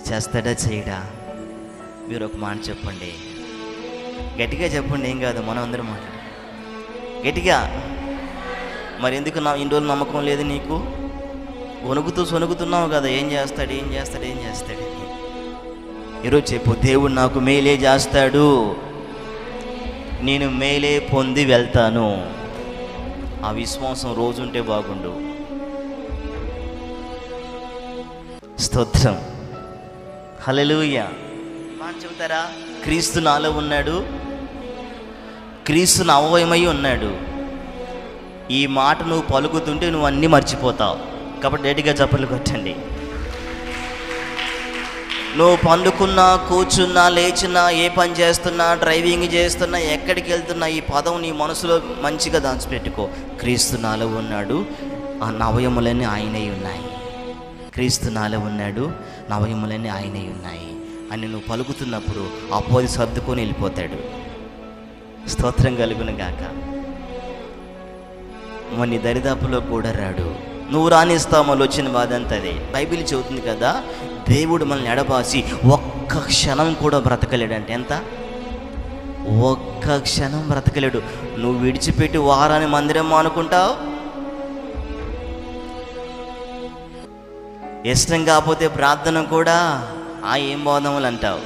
చేస్తాడా చేయడా? మీరు ఒక మాట చెప్పండి, గట్టిగా చెప్పండి. ఏం కాదు, మనం అందరం మాట గట్టిగా. మరి ఎందుకు ఇన్ని రోజులు నమ్మకం లేదు నీకు? వణుకుతూ సొనుగుతున్నావు కదా, ఏం చేస్తాడు ఏం చేస్తాడు ఏం చేస్తాడని. ఈరోజు చెప్పు, దేవుడు నాకు మేలే చేస్తాడు, నేను మేలే పొంది వెళ్తాను. ఆ విశ్వాసం రోజుంటే బాగుండు. స్తోత్రం, హల్లెలూయా. మాట చెబుతారా? క్రీస్తు నాలో ఉన్నాడు, క్రీస్తుని అవయమై ఉన్నాడు. ఈ మాట నువ్వు పలుకుతుంటే నువ్వు అన్నీ మర్చిపోతావు. కాబట్టి గట్టిగా చప్పట్లు కొట్టండి. నువ్వు పండుకున్నా, కూర్చున్నా, లేచినా, ఏ పని చేస్తున్నా, డ్రైవింగ్ చేస్తున్నా, ఎక్కడికి వెళ్తున్నా, ఈ పదం నీ మనసులో మంచిగా దాచిపెట్టుకో. క్రీస్తు నాలో ఉన్నాడు, ఆ నవయములన్నీ ఆయనై ఉన్నాయి. క్రీస్తు నాలో ఉన్నాడు, నవయములన్నీ ఆయనై ఉన్నాయి అని నువ్వు పలుకుతున్నప్పుడు అపోది సర్దుకొని వెళ్ళిపోతాడు. స్తోత్రం కలుగును గాక. మన దరిదాపులో కూడా రాడు. నువ్వు రానిస్తావు, మళ్ళీ వచ్చిన బాధ అంతా అదే. బైబిల్ చెబుతుంది కదా, దేవుడు మనల్ని ఎడబాసి ఒక్క క్షణం కూడా బ్రతకలేడంటే. ఎంత? ఒక్క క్షణం బ్రతకలేడు. నువ్వు విడిచిపెట్టి వారాన్ని మందిరం అనుకుంటావు, ఇష్టం కాకపోతే ప్రార్థన కూడా ఏం బోధములు అంటావు.